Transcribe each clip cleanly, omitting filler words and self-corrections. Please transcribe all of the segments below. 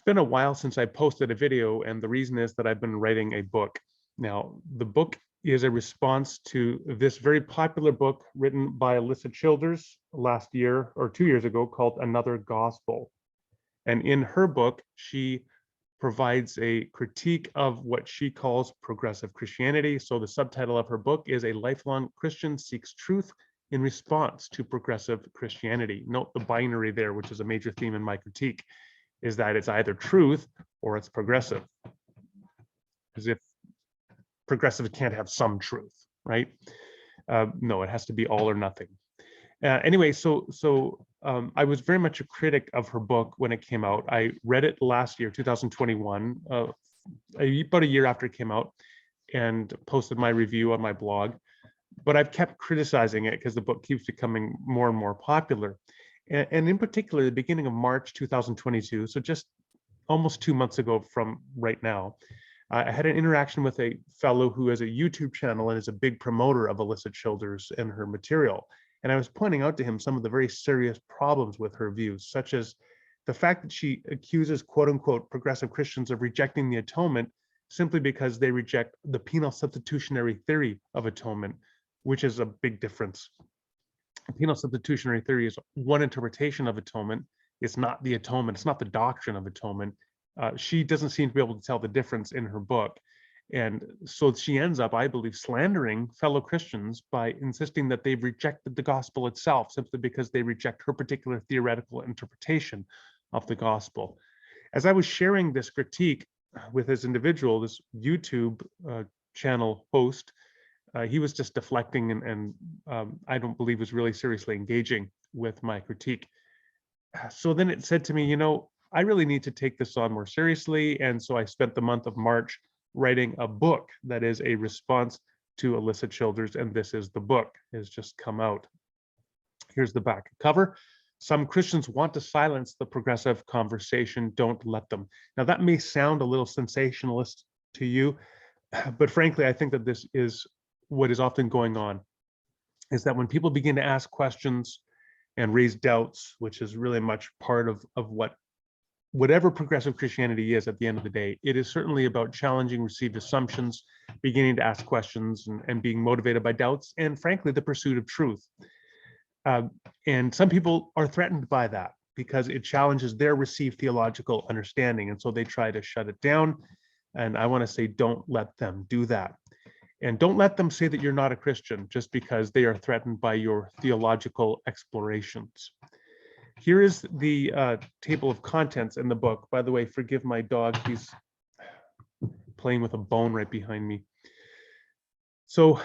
been a while since I posted a video, and the reason is that I've been writing a book. Now, the book is a response to this very popular book written by Alisa Childers last year or 2 years ago called Another Gospel. And in her book, she provides a critique of what she calls progressive Christianity. So the subtitle of her book is A Lifelong Christian Seeks Truth in Response to Progressive Christianity. Note the binary there, which is a major theme in my critique, is that it's either truth or it's progressive. As if progressive can't have some truth, right? No, it has to be all or nothing. Anyway, so I was very much a critic of her book when it came out. I read it last year, 2021, about a year after it came out, and posted my review on my blog. But I've kept criticizing it because the book keeps becoming more and more popular. And in particular, the beginning of March 2022, so just almost 2 months ago from right now, I had an interaction with a fellow who has a YouTube channel and is a big promoter of Alisa Childers and her material. And I was pointing out to him some of the very serious problems with her views, such as the fact that she accuses quote unquote progressive Christians of rejecting the atonement simply because they reject the penal substitutionary theory of atonement, which is a big difference. Penal substitutionary theory is one interpretation of atonement. It's not the atonement. It's not the doctrine of atonement. She doesn't seem to be able to tell the difference in her book. And so she ends up, I believe, slandering fellow Christians by insisting that they've rejected the gospel itself simply because they reject her particular theoretical interpretation of the gospel. As I was sharing this critique with this individual, this YouTube channel host, he was just deflecting and I don't believe was really seriously engaging with my critique. So then it said to me, you know, I really need to take this on more seriously. And so I spent the month of March writing a book that is a response to Alisa Childers, and this is the book. It has just come out. Here's the back cover. Some Christians want to silence the progressive conversation. Don't let them. Now that may sound a little sensationalist to you, but frankly, I think that this is what is often going on, is that when people begin to ask questions and raise doubts, which is really much part of whatever progressive Christianity is at the end of the day, it is certainly about challenging received assumptions, beginning to ask questions and being motivated by doubts, and frankly, the pursuit of truth. And some people are threatened by that because it challenges their received theological understanding. And so they try to shut it down. And I want to say, don't let them do that. And don't let them say that you're not a Christian just because they are threatened by your theological explorations. Here is the table of contents in the book. By the way, forgive my dog. He's playing with a bone right behind me. So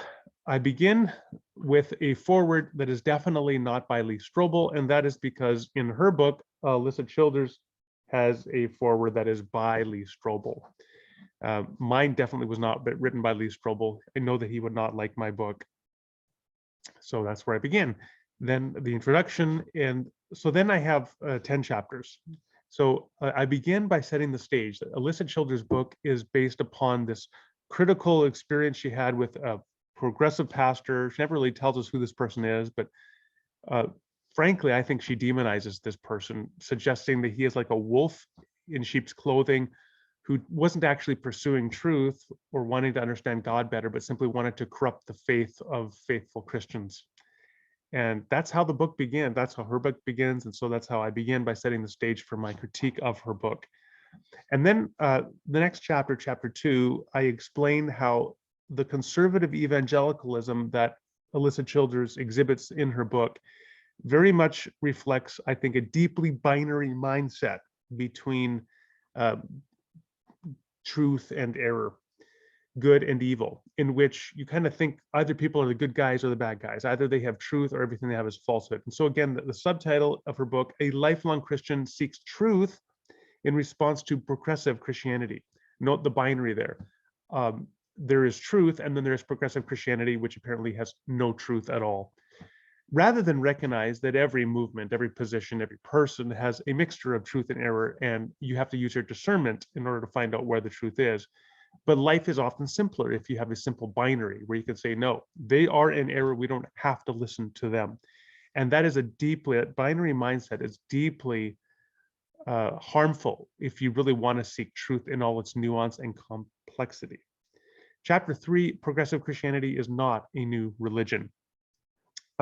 I begin with a foreword that is definitely not by Lee Strobel, and that is because in her book, Alisa Childers has a foreword that is by Lee Strobel. Mine definitely was not written by Lee Strobel. I know that he would not like my book. So that's where I begin. Then the introduction, and so then I have 10 chapters. So I begin by setting the stage. Alisa Childers' book is based upon this critical experience she had with a progressive pastor. She never really tells us who this person is, but frankly, I think she demonizes this person, suggesting that he is like a wolf in sheep's clothing who wasn't actually pursuing truth or wanting to understand God better, but simply wanted to corrupt the faith of faithful Christians. And that's how the book began. That's how her book begins. And so that's how I begin, by setting the stage for my critique of her book. And then the next chapter, chapter 2, I explain how the conservative evangelicalism that Alisa Childers exhibits in her book very much reflects, I think, a deeply binary mindset between truth and error, good and evil, in which you kind of think either people are the good guys or the bad guys. Either they have truth or everything they have is falsehood. And so again, the subtitle of her book, A Lifelong Christian Seeks Truth in Response to Progressive Christianity. Note the binary there. There is truth, and then there's progressive Christianity, which apparently has no truth at all. Rather than recognize that every movement, every position, every person has a mixture of truth and error, and you have to use your discernment in order to find out where the truth is. But life is often simpler if you have a simple binary where you can say, no, they are in error. We don't have to listen to them. And that is a binary mindset is deeply harmful if you really want to seek truth in all its nuance and complexity. Chapter 3, Progressive Christianity is not a new religion.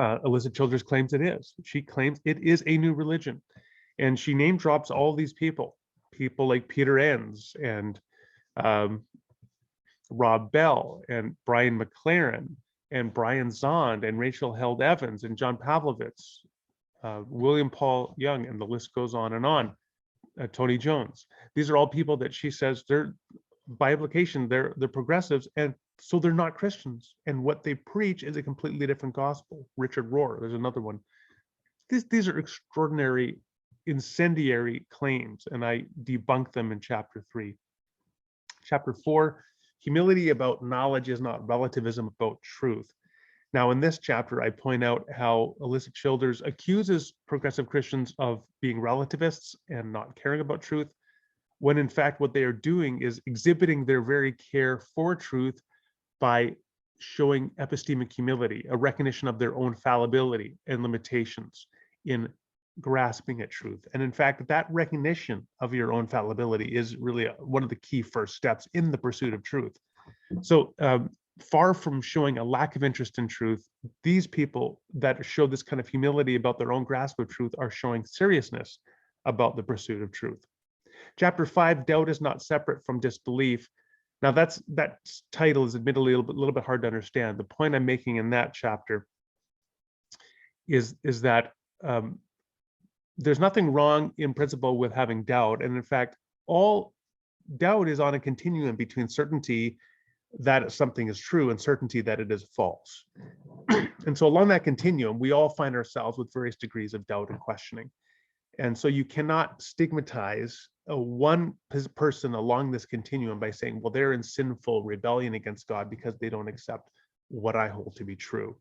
Alisa Childers claims it is. She claims it is a new religion. And she name drops all these people like Peter Enns and Rob Bell and Brian McLaren and Brian Zond and Rachel Held Evans and John Pavlovitz, William Paul Young, and the list goes on and on. Tony Jones. These are all people that she says they're, by implication, they're progressives, and so they're not Christians. And what they preach is a completely different gospel. Richard Rohr, there's another one. These are extraordinary, incendiary claims, and I debunk them in chapter 3. Chapter 4, humility about knowledge is not relativism about truth. Now, in this chapter, I point out how Alisa Childers accuses progressive Christians of being relativists and not caring about truth, when in fact what they are doing is exhibiting their very care for truth by showing epistemic humility, a recognition of their own fallibility and limitations in grasping at truth. And in fact, that recognition of your own fallibility is really one of the key first steps in the pursuit of truth. So far from showing a lack of interest in truth, these people that show this kind of humility about their own grasp of truth are showing seriousness about the pursuit of truth. Chapter 5, doubt is not separate from disbelief. Now that title is admittedly a little bit hard to understand. The point I'm making in that chapter is that there's nothing wrong in principle with having doubt. And in fact, all doubt is on a continuum between certainty that something is true and certainty that it is false. And so along that continuum, we all find ourselves with various degrees of doubt and questioning. And so you cannot stigmatize one person along this continuum by saying, well, they're in sinful rebellion against God because they don't accept what I hold to be true.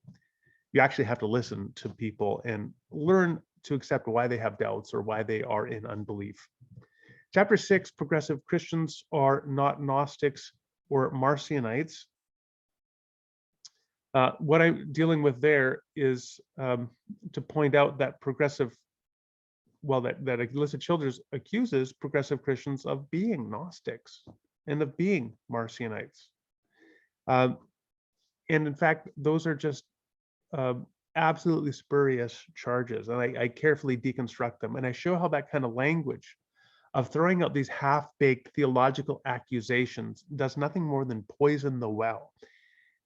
You actually have to listen to people and learn to accept why they have doubts or why they are in unbelief. Chapter 6, progressive Christians are not Gnostics or Marcionites. What I'm dealing with there is to point out that that Alisa Childers accuses progressive Christians of being Gnostics and of being Marcionites. And in fact, those are just absolutely spurious charges. And I carefully deconstruct them. And I show how that kind of language of throwing out these half-baked theological accusations does nothing more than poison the well,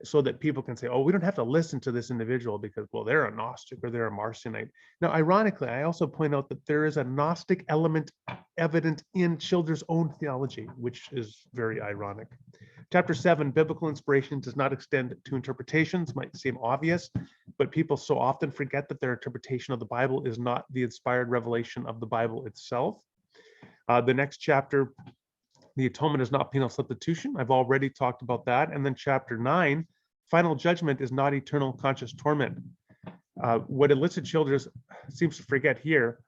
so that people can say, oh, we don't have to listen to this individual because, well, they're a Gnostic or they're a Marcionite. Now, ironically, I also point out that there is a Gnostic element evident in Childers' own theology, which is very ironic. Chapter 7, biblical inspiration does not extend to interpretations. Might seem obvious, but people so often forget that their interpretation of the Bible is not the inspired revelation of the Bible itself. The next chapter, the atonement is not penal substitution. I've already talked about that. And then chapter 9, final judgment is not eternal conscious torment. What Alisa Childers seems to forget here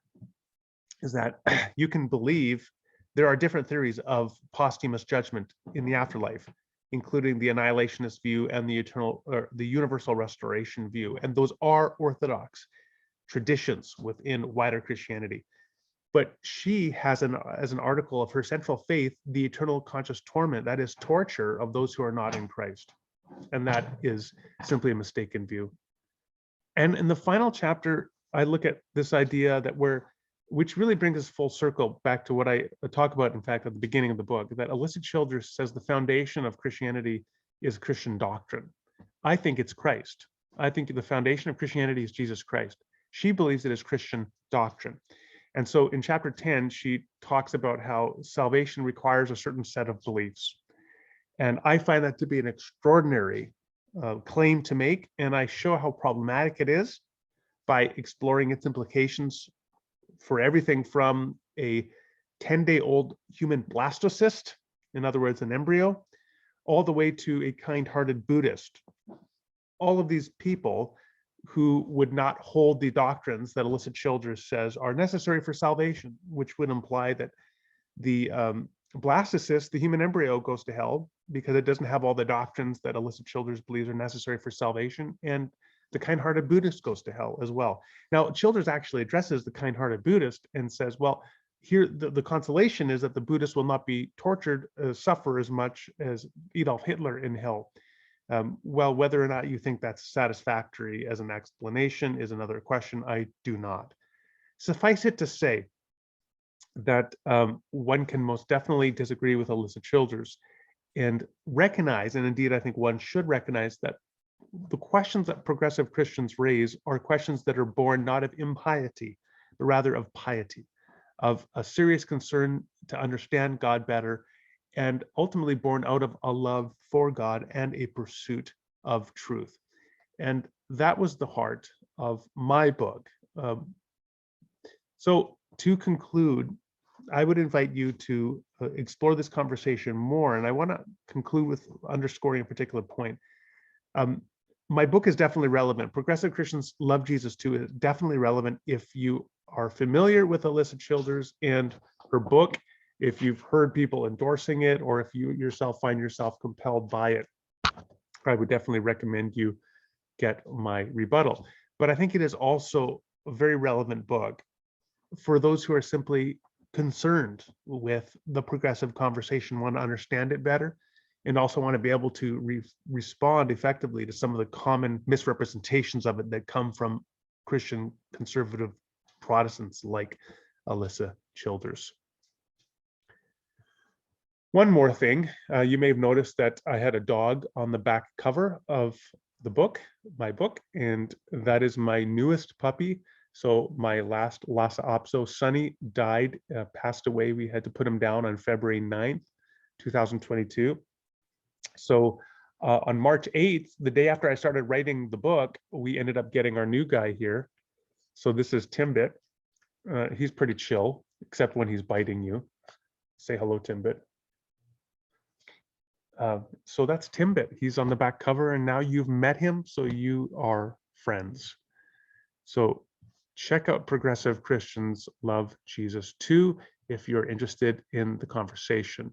is that you can believe there are different theories of posthumous judgment in the afterlife, including the annihilationist view and the eternal or the universal restoration view. And those are orthodox traditions within wider Christianity. But she has as an article of her central faith, the eternal conscious torment, that is torture of those who are not in Christ. And that is simply a mistaken view. And in the final chapter, I look at this idea that which really brings us full circle back to what I talk about, in fact, at the beginning of the book, that Alisa Childers says the foundation of Christianity is Christian doctrine. I think it's Christ. I think the foundation of Christianity is Jesus Christ. She believes it is Christian doctrine. And so in chapter 10, she talks about how salvation requires a certain set of beliefs. And I find that to be an extraordinary claim to make. And I show how problematic it is by exploring its implications for everything from a 10-day-old human blastocyst, in other words, an embryo, all the way to a kind-hearted Buddhist. All of these people who would not hold the doctrines that Alisa Childers says are necessary for salvation, which would imply that the blastocyst, the human embryo, goes to hell because it doesn't have all the doctrines that Alisa Childers believes are necessary for salvation, and the kind-hearted Buddhist goes to hell as well. Now, Childers actually addresses the kind-hearted Buddhist and says, well, here, the consolation is that the Buddhists will not be tortured, suffer as much as Adolf Hitler in hell. Well, whether or not you think that's satisfactory as an explanation is another question. I do not. Suffice it to say that one can most definitely disagree with Alisa Childers and recognize, and indeed I think one should recognize, that the questions that progressive Christians raise are questions that are born not of impiety, but rather of piety, of a serious concern to understand God better, and ultimately born out of a love for God and a pursuit of truth. And that was the heart of my book. So to conclude, I would invite you to explore this conversation more. And I want to conclude with underscoring a particular point. My book is definitely relevant. Progressive Christians Love Jesus Too is definitely relevant if you are familiar with Alisa Childers and her book, if you've heard people endorsing it, or if you yourself find yourself compelled by it. I would definitely recommend you get my rebuttal. But I think it is also a very relevant book for those who are simply concerned with the progressive conversation, want to understand it better, and also want to be able to respond effectively to some of the common misrepresentations of it that come from Christian conservative Protestants like Alisa Childers. One more thing, you may have noticed that I had a dog on the back cover of the book, my book, and that is my newest puppy. So my last Lhasa Apso, Sunny, died, passed away. We had to put him down on February 9th, 2022. So on March 8th, the day after I started writing the book, we ended up getting our new guy here. So this is Timbit. He's pretty chill, except when he's biting you. Say hello, Timbit. So that's Timbit. He's on the back cover, and now you've met him, so you are friends. So check out Progressive Christians Love Jesus Too if you're interested in the conversation.